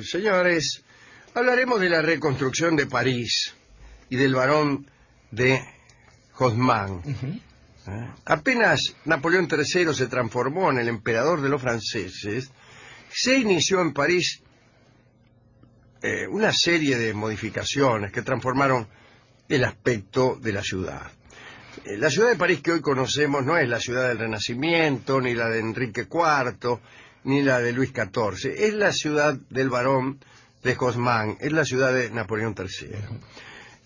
Señores, hablaremos de la reconstrucción de París y del barón de Haussmann. Apenas Napoleón III se transformó en el emperador de los franceses, se inició en París una serie de modificaciones que transformaron el aspecto de la ciudad. La ciudad de París que hoy conocemos no es la ciudad del Renacimiento, ni la de Enrique IV, ni la de Luis XIV. Es la ciudad del barón de Haussmann, es la ciudad de Napoleón III.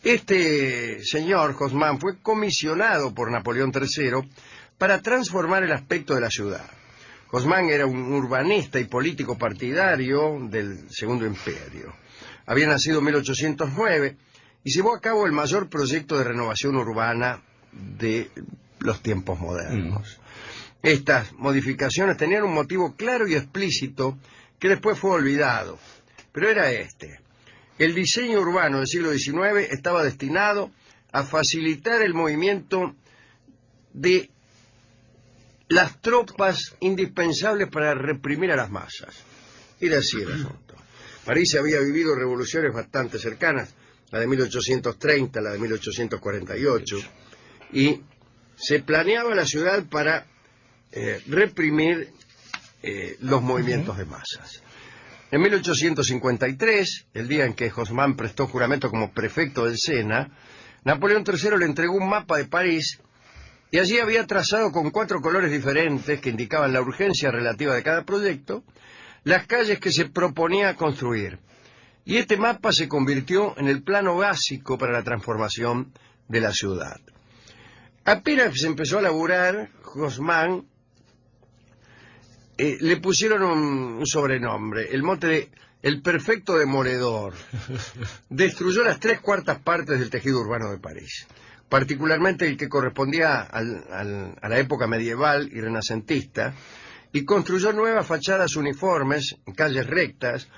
Este señor Haussmann fue comisionado por Napoleón III para transformar el aspecto de la ciudad. Haussmann era un urbanista y político partidario del Segundo Imperio. Había nacido en 1809 y llevó a cabo el mayor proyecto de renovación urbana de los tiempos modernos. Estas modificaciones tenían un motivo claro y explícito que después fue olvidado, pero era este. El diseño urbano del siglo XIX estaba destinado a facilitar el movimiento de las tropas indispensables para reprimir a las masas. Era así el asunto. París había vivido revoluciones bastante cercanas, la de 1830, la de 1848, y se planeaba la ciudad para reprimir los movimientos de masas. En 1853, el día en que Haussmann prestó juramento como prefecto del Sena, Napoleón III le entregó un mapa de París y allí había trazado con 4 colores diferentes que indicaban la urgencia relativa de cada proyecto, las calles que se proponía construir. Y este mapa se convirtió en el plano básico para la transformación de la ciudad. Apenas se empezó a laburar, Haussmann le pusieron un sobrenombre, el mote de el perfecto demoledor. Destruyó las 3/4 partes del tejido urbano de París, particularmente el que correspondía a la época medieval y renacentista, y construyó nuevas fachadas uniformes, calles rectas,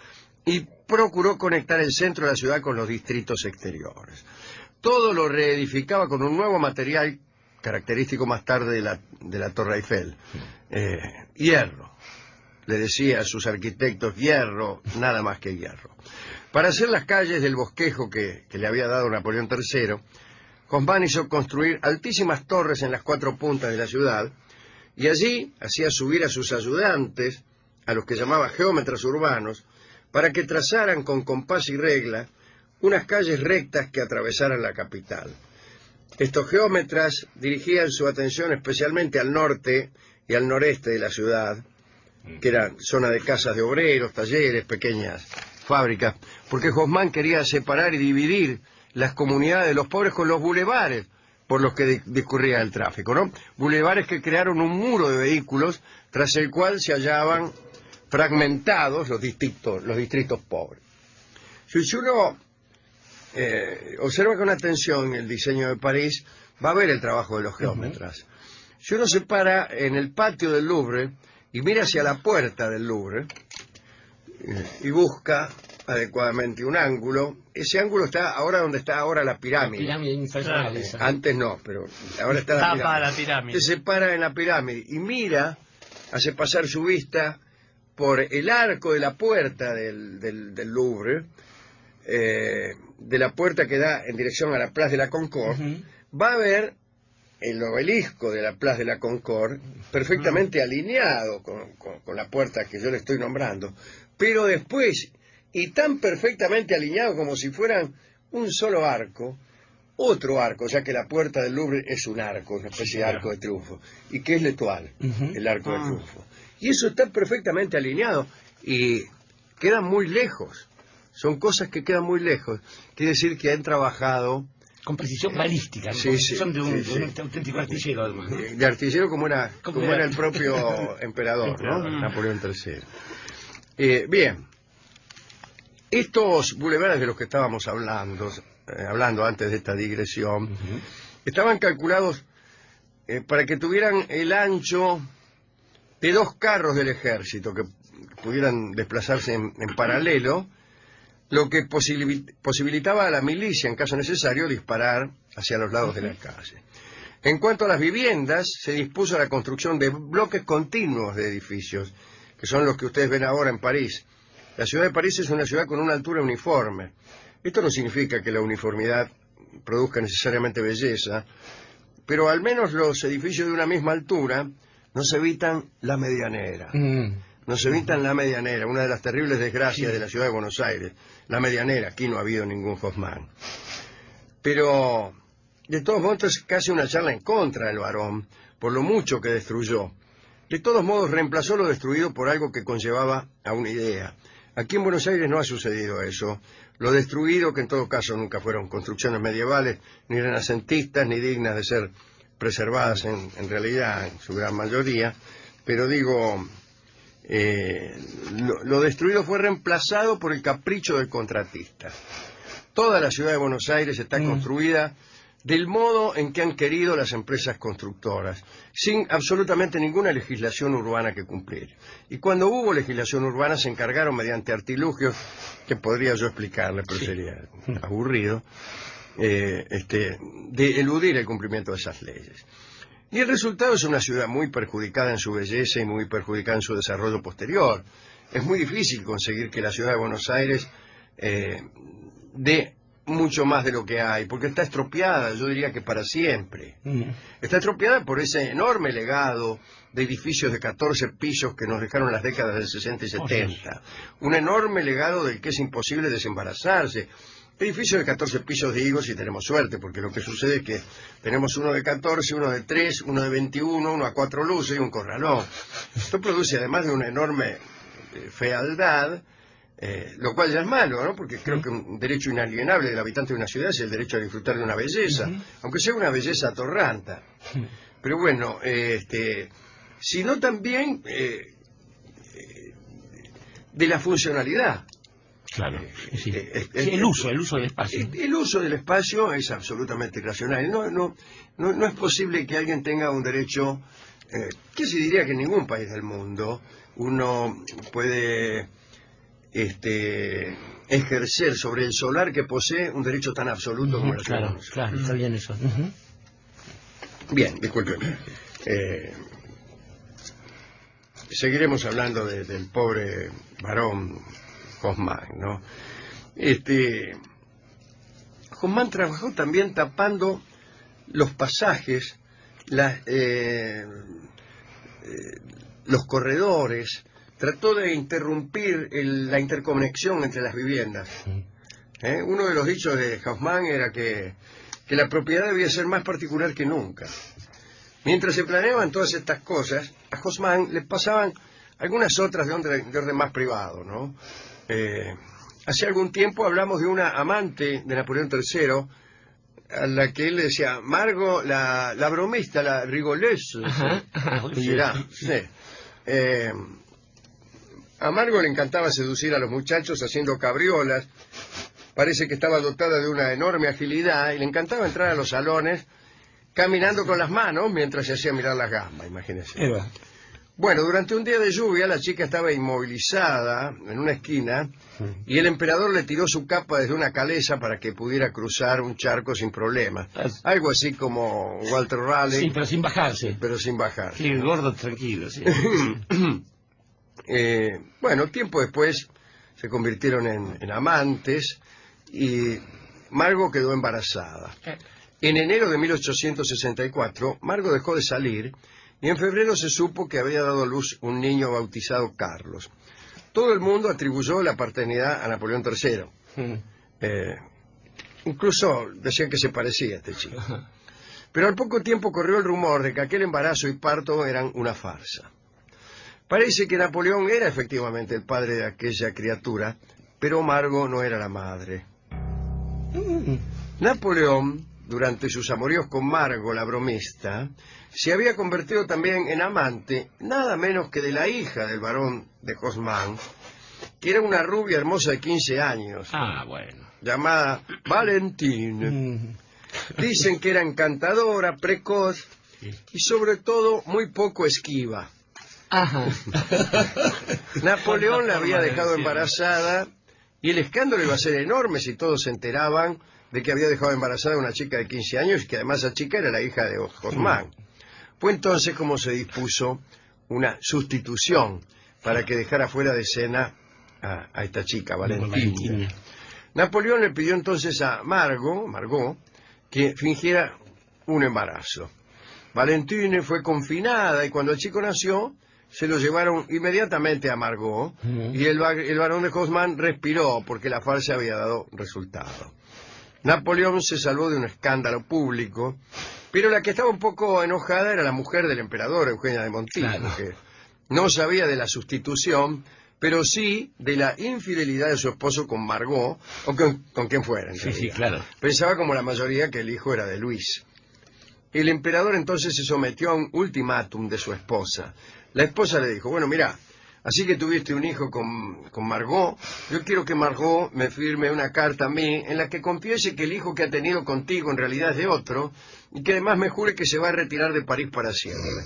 y procuró conectar el centro de la ciudad con los distritos exteriores. Todo lo reedificaba con un nuevo material característico más tarde de la Torre Eiffel. Hierro. Le decía a sus arquitectos, hierro, nada más que hierro. Para hacer las calles del bosquejo que le había dado Napoleón III, Haussmann hizo construir altísimas torres en las 4 puntas de la ciudad, y allí hacía subir a sus ayudantes, a los que llamaba geómetras urbanos, para que trazaran con compás y regla unas calles rectas que atravesaran la capital. Estos geómetras dirigían su atención especialmente al norte y al noreste de la ciudad, que era zona de casas de obreros, talleres, pequeñas fábricas, porque Haussmann quería separar y dividir las comunidades de los pobres con los bulevares por los que discurría el tráfico, ¿no? Bulevares que crearon un muro de vehículos tras el cual se hallaban fragmentados los distritos pobres. Si uno observa con atención el diseño de París, va a ver el trabajo de los geómetras. Si uno se para en el patio del Louvre y mira hacia la puerta del Louvre y busca adecuadamente un ángulo, ese ángulo está ahora donde está ahora la pirámide. La pirámide infernal esa. Antes no, pero ahora está la pirámide. Se para en la pirámide y mira, hace pasar su vista por el arco de la puerta del Louvre, de la puerta que da en dirección a la Place de la Concorde, va a ver el obelisco de la Place de la Concorde perfectamente alineado con la puerta que yo le estoy nombrando, pero después, y tan perfectamente alineado como si fueran un solo arco, otro arco, ya que la puerta del Louvre es un arco, una especie de arco de triunfo, y que es l'Étoile, el arco de triunfo. Y eso está perfectamente alineado y queda muy lejos. Son cosas que quedan muy lejos. Quiere decir que han trabajado con precisión balística, son de un auténtico artillero, además, ¿no? De artillero como era el propio emperador, ¿no? Napoleón III. Bien, estos bulevares de los que estábamos hablando antes de esta digresión, estaban calculados para que tuvieran el ancho de 2 carros del ejército que pudieran desplazarse en paralelo, lo que posibilitaba a la milicia, en caso necesario, disparar hacia los lados de la calle. En cuanto a las viviendas, se dispuso la construcción de bloques continuos de edificios, que son los que ustedes ven ahora en París. La ciudad de París es una ciudad con una altura uniforme. Esto no significa que la uniformidad produzca necesariamente belleza, pero al menos los edificios de una misma altura nos evitan la medianera. Nos evitan la medianera, una de las terribles desgracias de la ciudad de Buenos Aires. La medianera, aquí no ha habido ningún Haussmann. Pero, de todos modos, es casi una charla en contra del Barón, por lo mucho que destruyó. De todos modos, reemplazó lo destruido por algo que conllevaba a una idea. Aquí en Buenos Aires no ha sucedido eso. Lo destruido, que en todo caso nunca fueron construcciones medievales, ni renacentistas, ni dignas de ser preservadas en realidad, en su gran mayoría, pero digo, lo destruido fue reemplazado por el capricho del contratista. Toda la ciudad de Buenos Aires está construida del modo en que han querido las empresas constructoras, sin absolutamente ninguna legislación urbana que cumplir. Y cuando hubo legislación urbana se encargaron mediante artilugios que podría yo explicarle, pero sería aburrido, de eludir el cumplimiento de esas leyes. Y el resultado es una ciudad muy perjudicada en su belleza y muy perjudicada en su desarrollo posterior. Es muy difícil conseguir que la ciudad de Buenos Aires dé mucho más de lo que hay, porque está estropeada, yo diría que para siempre. Está estropeada por ese enorme legado de edificios de 14 pisos que nos dejaron las décadas del 60 y 70. Un enorme legado del que es imposible desembarazarse. Edificios de 14 pisos, digo, si tenemos suerte, porque lo que sucede es que tenemos uno de 14, uno de 3, uno de 21, uno a 4 luces y un corralón. Esto produce, además de una enorme fealdad, lo cual ya es malo, ¿no? Porque creo que un derecho inalienable del habitante de una ciudad es el derecho a disfrutar de una belleza, aunque sea una belleza atorranta. Pero bueno, sino también de la funcionalidad. Claro, sí. El uso del espacio. El uso del espacio es absolutamente irracional. No es posible que alguien tenga un derecho, que se diría que en ningún país del mundo uno puede ejercer sobre el solar que posee un derecho tan absoluto como la ciudad. Claro, está bien eso. Bien, discúlpeme. Seguiremos hablando del pobre varón Haussmann, ¿no? Haussmann trabajó también tapando los pasajes, los corredores, trató de interrumpir la interconexión entre las viviendas. Uno de los dichos de Haussmann era que la propiedad debía ser más particular que nunca. Mientras se planeaban todas estas cosas, a Haussmann le pasaban algunas otras de orden más privado, ¿no? Hace algún tiempo hablamos de una amante de Napoleón III, a la que él le decía, Margot, la bromista, la rigoleuse. Sí. A Margot le encantaba seducir a los muchachos haciendo cabriolas. Parece que estaba dotada de una enorme agilidad y le encantaba entrar a los salones caminando con las manos mientras se hacía mirar las gambas, imagínense. Bueno, durante un día de lluvia la chica estaba inmovilizada en una esquina y el emperador le tiró su capa desde una calesa para que pudiera cruzar un charco sin problema. Algo así como Walter Raleigh. Sí, pero sin bajarse. Pero sin bajarse. Sí, el gordo tranquilo, sí. Bueno, tiempo después se convirtieron en amantes y Margot quedó embarazada. En enero de 1864, Margot dejó de salir y en febrero se supo que había dado a luz un niño bautizado Carlos. Todo el mundo atribuyó la paternidad a Napoleón III. Incluso decían que se parecía a este chico. Pero al poco tiempo corrió el rumor de que aquel embarazo y parto eran una farsa. Parece que Napoleón era efectivamente el padre de aquella criatura, pero Margot no era la madre. Napoleón, durante sus amoríos con Margot, la bromista, se había convertido también en amante, nada menos que de la hija del barón de Haussmann, que era una rubia hermosa de 15 años. Bueno. Llamada Valentine. Dicen que era encantadora, precoz y sobre todo muy poco esquiva. Napoleón la había dejado embarazada y el escándalo iba a ser enorme si todos se enteraban de que había dejado embarazada a una chica de 15 años y que además esa chica era la hija de Haussmann. Fue entonces como se dispuso una sustitución para que dejara fuera de escena a esta chica, Valentina. Napoleón le pidió entonces a Margot, que fingiera un embarazo. Valentine fue confinada y cuando el chico nació, se lo llevaron inmediatamente a Margot y el barón de Haussmann respiró porque la farsa había dado resultado. Napoleón se salvó de un escándalo público, pero la que estaba un poco enojada era la mujer del emperador, Eugenia de Montijo, claro, que no sabía de la sustitución, pero sí de la infidelidad de su esposo con Margot, o con quien fuera. Sí, claro. Pensaba como la mayoría que el hijo era de Luis. El emperador entonces se sometió a un ultimátum de su esposa. La esposa le dijo, bueno, mira, así que tuviste un hijo con Margot, yo quiero que Margot me firme una carta a mí en la que confiese que el hijo que ha tenido contigo en realidad es de otro y que además me jure que se va a retirar de París para siempre.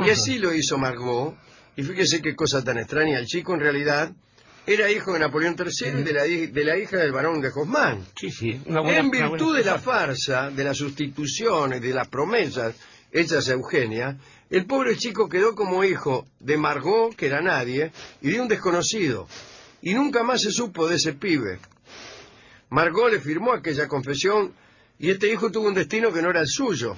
Y así lo hizo Margot, y fíjese qué cosa tan extraña, el chico en realidad era hijo de Napoleón III y de la hija del barón de Haussmann. Sí, en virtud de la farsa, de las sustituciones, de las promesas hechas a Eugenia, el pobre chico quedó como hijo de Margot, que era nadie, y de un desconocido. Y nunca más se supo de ese pibe. Margot le firmó aquella confesión y este hijo tuvo un destino que no era el suyo.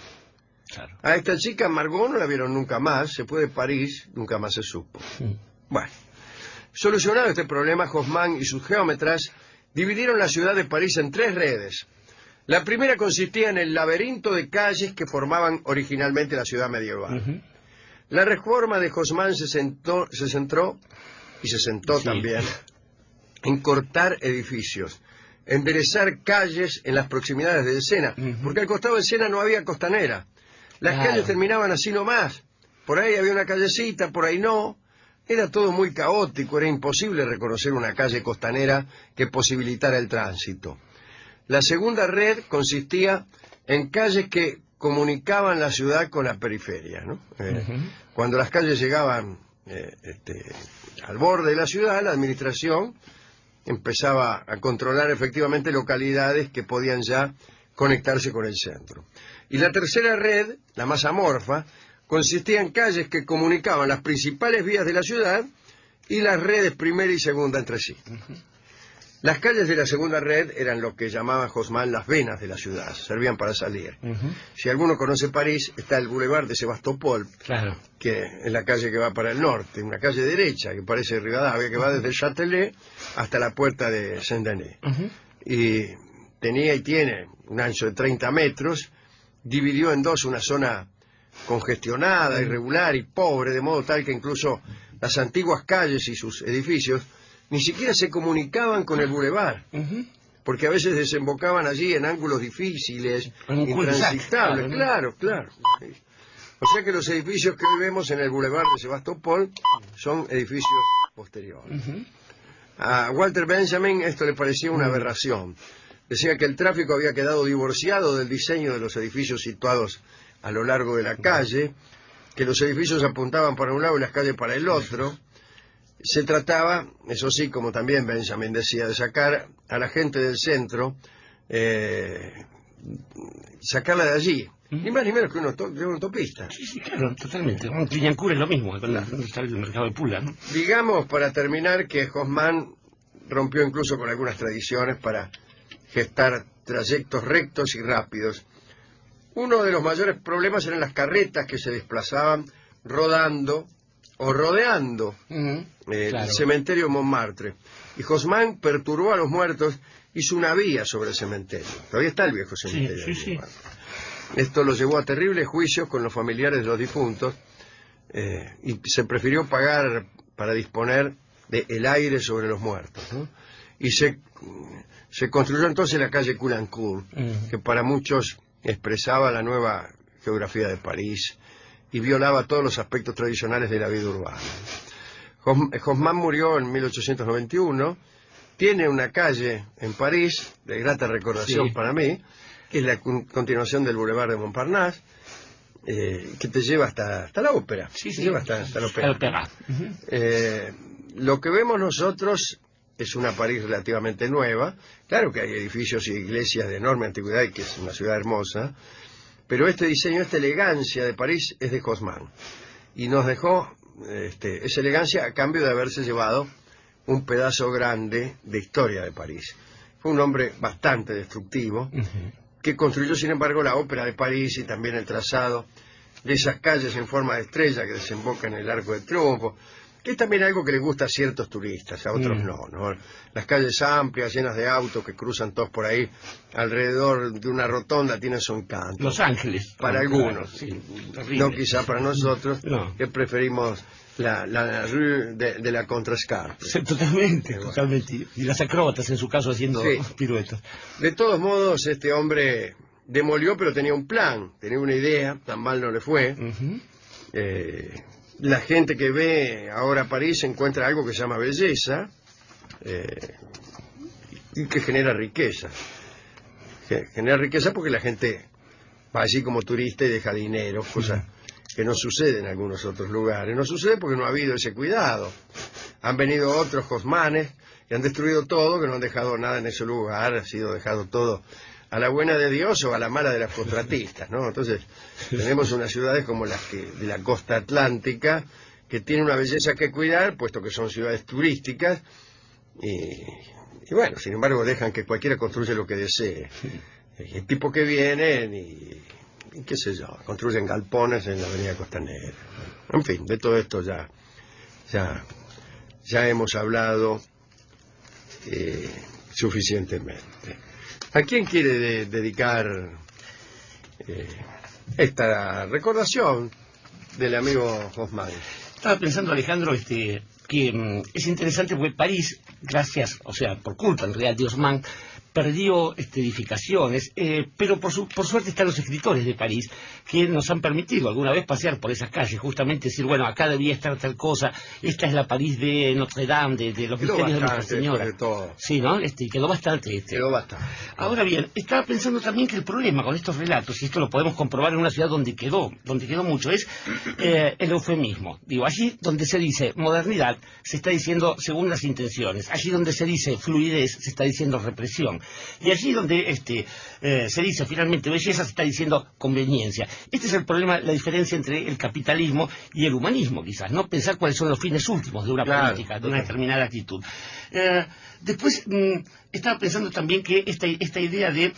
Claro. A esta chica Margot no la vieron nunca más, se fue de París, nunca más se supo. Bueno, solucionado este problema, Haussmann y sus geómetras dividieron la ciudad de París en 3 redes. La primera consistía en el laberinto de calles que formaban originalmente la ciudad medieval. La reforma de Haussmann se sentó también en cortar edificios, enderezar calles en las proximidades del Sena, porque al costado del Sena no había costanera. Las calles terminaban así nomás. Por ahí había una callecita, por ahí no. Era todo muy caótico, era imposible reconocer una calle costanera que posibilitara el tránsito. La segunda red consistía en calles que comunicaban la ciudad con la periferia, ¿no? Cuando las calles llegaban al borde de la ciudad, la administración empezaba a controlar efectivamente localidades que podían ya conectarse con el centro. Y la tercera red, la más amorfa, consistía en calles que comunicaban las principales vías de la ciudad y las redes primera y segunda entre sí. Las calles de la segunda red eran lo que llamaba Haussmann las venas de la ciudad, servían para salir. Si alguno conoce París, está el Boulevard de Sebastopol, claro, que es la calle que va para el norte, una calle derecha que parece Rivadavia, que va desde el Châtelet hasta la puerta de Saint-Denis. Y tenía y tiene un ancho de 30 metros, dividió en dos una zona congestionada, irregular y pobre, de modo tal que incluso las antiguas calles y sus edificios ni siquiera se comunicaban con el bulevar, porque a veces desembocaban allí en ángulos difíciles, intransitables. Claro. O sea que los edificios que hoy vemos en el bulevar de Sebastopol son edificios posteriores. A Walter Benjamin esto le parecía una aberración. Decía que el tráfico había quedado divorciado del diseño de los edificios situados a lo largo de la calle, que los edificios apuntaban para un lado y las calles para el otro. Se trataba, eso sí, como también Benjamin decía, de sacar a la gente del centro, sacarla de allí. Ni más ni menos que una autopista. Sí, claro, totalmente. Un Clignancourt es lo mismo, donde está el mercado de Pula, ¿no? Digamos, para terminar, que Haussmann rompió incluso con algunas tradiciones para gestar trayectos rectos y rápidos. Uno de los mayores problemas eran las carretas que se desplazaban rodando o rodeando el cementerio Montmartre. Y Haussmann perturbó a los muertos, hizo una vía sobre el cementerio. Todavía está el viejo cementerio. Sí. Esto lo llevó a terribles juicios con los familiares de los difuntos y se prefirió pagar para disponer del aire sobre los muertos, ¿no? Y se construyó entonces la calle Couloncourt, que para muchos expresaba la nueva geografía de París y violaba todos los aspectos tradicionales de la vida urbana. Haussmann murió en 1891, tiene una calle en París, de grata recordación para mí, que es la continuación del Boulevard de Montparnasse, que te lleva hasta la ópera. Lleva hasta la ópera. Lo que vemos nosotros es una París relativamente nueva. Claro que hay edificios y iglesias de enorme antigüedad y que es una ciudad hermosa, pero este diseño, esta elegancia de París es de Haussmann. Y nos dejó esa elegancia a cambio de haberse llevado un pedazo grande de historia de París. Fue un hombre bastante destructivo, que construyó, sin embargo, la Ópera de París y también el trazado de esas calles en forma de estrella que desembocan en el Arco de Triunfo, que es también algo que le gusta a ciertos turistas, a otros no. Las calles amplias, llenas de autos que cruzan todos por ahí, alrededor de una rotonda, tienen su encanto. Los Ángeles. Para algunos, sí, no quizá para nosotros, no. que preferimos la rue de la Contrescarpe. Sí, totalmente. Y las acróbatas, en su caso, haciendo piruetas. De todos modos, este hombre demolió, pero tenía un plan, tenía una idea, tan mal no le fue. La gente que ve ahora París encuentra algo que se llama belleza y que genera riqueza. Genera riqueza porque la gente va allí como turista y deja dinero, cosa que no sucede en algunos otros lugares. No sucede porque no ha habido ese cuidado. Han venido otros Haussmannes que han destruido todo, que no han dejado nada en ese lugar, ha sido dejado todo a la buena de Dios o a la mala de las contratistas, ¿no? Entonces, tenemos unas ciudades como las que de la costa atlántica, que tienen una belleza que cuidar, puesto que son ciudades turísticas, y bueno, sin embargo, dejan que cualquiera construya lo que desee. El tipo que vienen y qué sé yo, construyen galpones en la avenida Costanera. En fin, de todo esto ya hemos hablado suficientemente. ¿A quién quiere dedicar esta recordación del amigo Haussmann? Estaba pensando, Alejandro, que es interesante porque París, gracias, o sea, por culpa en realidad de Haussmann, perdió edificaciones, pero por suerte están los escritores de París que nos han permitido alguna vez pasear por esas calles, justamente decir, bueno, acá debía estar tal cosa, esta es la París de Notre Dame, de los misterios de Nuestra Señora. Sí, ¿no? Quedó bastante. Quedó bastante. Ahora bien, estaba pensando también que el problema con estos relatos, y esto lo podemos comprobar en una ciudad donde quedó mucho, es el eufemismo. Digo, allí donde se dice modernidad, se está diciendo según las intenciones. Allí donde se dice fluidez, se está diciendo represión. Y allí donde se dice finalmente belleza, se está diciendo conveniencia. Este es el problema, la diferencia entre el capitalismo y el humanismo, quizás, ¿no? Pensar cuáles son los fines últimos de una política, de una determinada actitud. Después estaba pensando también que esta idea de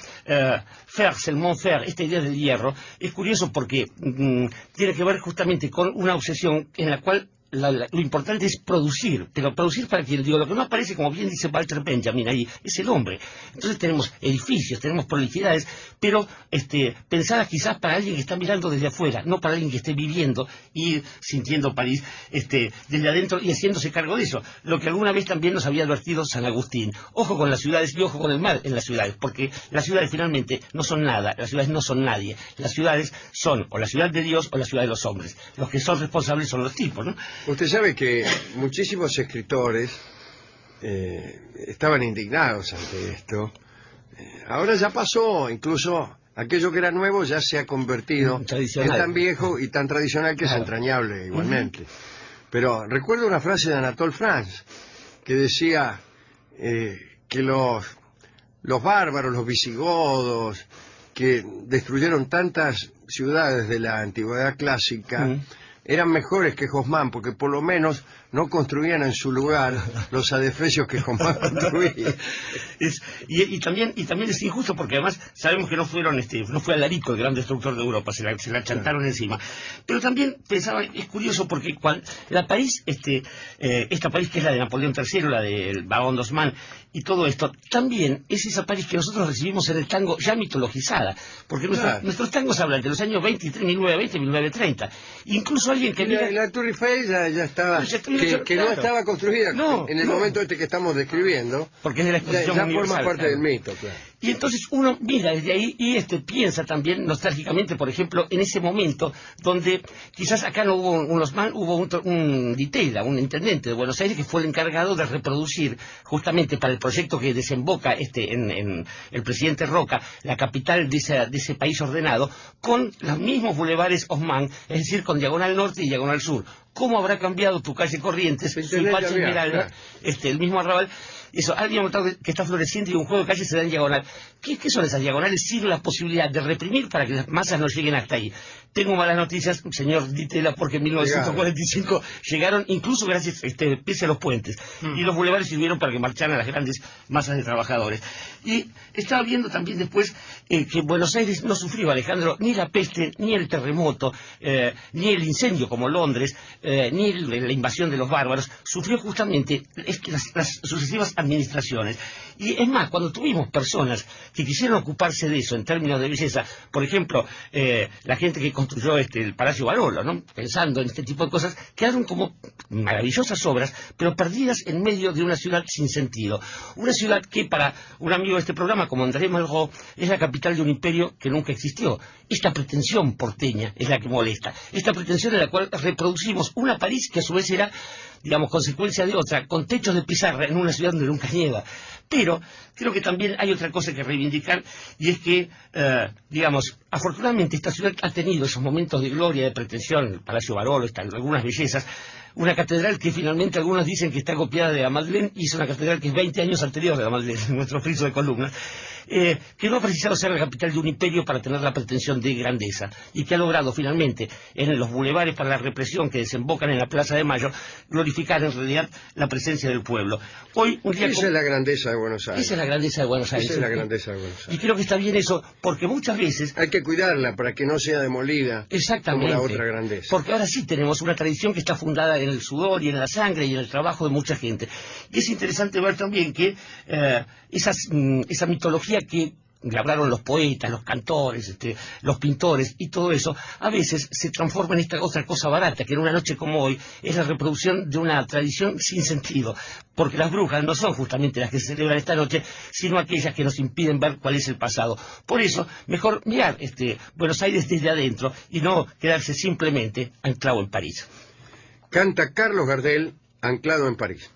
faire, el mot faire, esta idea del hierro, es curioso porque tiene que ver justamente con una obsesión en la cual lo importante es producir, pero producir para quien, digo, lo que no aparece, como bien dice Walter Benjamin ahí, es el hombre. Entonces tenemos edificios, tenemos prolijidades, pero pensadas quizás para alguien que está mirando desde afuera, no para alguien que esté viviendo y sintiendo París desde adentro y haciéndose cargo de eso. Lo que alguna vez también nos había advertido San Agustín. Ojo con las ciudades y ojo con el mal en las ciudades, porque las ciudades finalmente no son nada, las ciudades no son nadie. Las ciudades son o la ciudad de Dios o la ciudad de los hombres. Los que son responsables son los tipos, ¿no? Usted sabe que muchísimos escritores estaban indignados ante esto. Ahora ya pasó, incluso aquello que era nuevo ya se ha convertido en tan viejo y tan tradicional que es entrañable igualmente. Pero recuerdo una frase de Anatole France que decía que los bárbaros, los visigodos, que destruyeron tantas ciudades de la antigüedad clásica, eran mejores que Haussmann, porque por lo menos no construían en su lugar los adefesios que Haussmann construía. Y también es injusto porque además sabemos que no fue Alarico el gran destructor de Europa, se la chantaron encima. Pero también pensaba, es curioso porque la París, esta París que es la de Napoleón III, la del Barón d'Haussmann y todo esto, también es esa París que nosotros recibimos en el tango ya mitologizada, porque nuestros tangos hablan de los años 23, 1920, 1930. Incluso alguien que la Tour Eiffel ya estaba, que no estaba construida en el momento que estamos describiendo, porque es de la exposición ya forma parte del mito, claro. Y entonces uno mira desde ahí y piensa también nostálgicamente, por ejemplo, en ese momento donde quizás acá no hubo un Haussmann, hubo un Ditela, un intendente de Buenos Aires que fue el encargado de reproducir justamente para el proyecto que desemboca en el presidente Roca, la capital de ese país ordenado, con los mismos bulevares Haussmann, es decir, con diagonal norte y diagonal sur. cómo habrá cambiado tu calle Corrientes, Sí, su Pache también, Esmeralda, claro. el mismo arrabal. Eso, alguien ha notado que está floreciendo y un juego de calle se da en diagonal. ¿Qué son esas diagonales? Sin la posibilidad de reprimir para que las masas no lleguen hasta ahí. Tengo malas noticias, señor Ditela, porque en 1945 llegaron, incluso gracias, pese a los puentes. Y los bulevares sirvieron para que marcharan las grandes masas de trabajadores. Y estaba viendo también después que Buenos Aires no sufrió, Alejandro, ni la peste, ni el terremoto, ni el incendio como Londres, ni la invasión de los bárbaros. Sufrió justamente las sucesivas administraciones. Y es más, cuando tuvimos personas que quisieron ocuparse de eso en términos de belleza, por ejemplo, la gente que construyó el Palacio Barolo, ¿no? Pensando en este tipo de cosas, quedaron como maravillosas obras, pero perdidas en medio de una ciudad sin sentido. Una ciudad que para un amigo de este programa, como André Malraux, es la capital de un imperio que nunca existió. Esta pretensión porteña es la que molesta. Esta pretensión en la cual reproducimos una París que a su vez era, digamos, consecuencia de otra, con techos de pizarra en una ciudad donde nunca nieva. Pero creo que también hay otra cosa que reivindicar, y es que, digamos, afortunadamente esta ciudad ha tenido esos momentos de gloria, de pretensión, el Palacio Barolo, están algunas bellezas, una catedral que finalmente algunos dicen que está copiada de la Madeleine, y es una catedral que es 20 años anterior de la Madeleine, nuestro friso de columnas, que no ha precisado ser la capital de un imperio para tener la pretensión de grandeza, y que ha logrado finalmente, en los bulevares para la represión que desembocan en la Plaza de Mayo, glorificar en realidad la presencia del pueblo. Hoy, un día Esa es la grandeza de Buenos Aires. esa es la grandeza de Buenos Aires. Esa es la grandeza de Buenos Y Aires. creo que está bien eso, porque muchas veces... Hay que cuidarla para que no sea demolida Exactamente. como la otra grandeza. Porque ahora sí tenemos una tradición que está fundada en el sudor y en la sangre y en el trabajo de mucha gente. Y es interesante ver también que esa mitología que labraron los poetas, los cantores, los pintores y todo eso, a veces se transforma en esta otra cosa barata, que en una noche como hoy es la reproducción de una tradición sin sentido, porque las brujas no son justamente las que se celebran esta noche, sino aquellas que nos impiden ver cuál es el pasado. Por eso, mejor mirar Buenos Aires desde adentro y no quedarse simplemente anclado en París. Canta Carlos Gardel, anclado en París.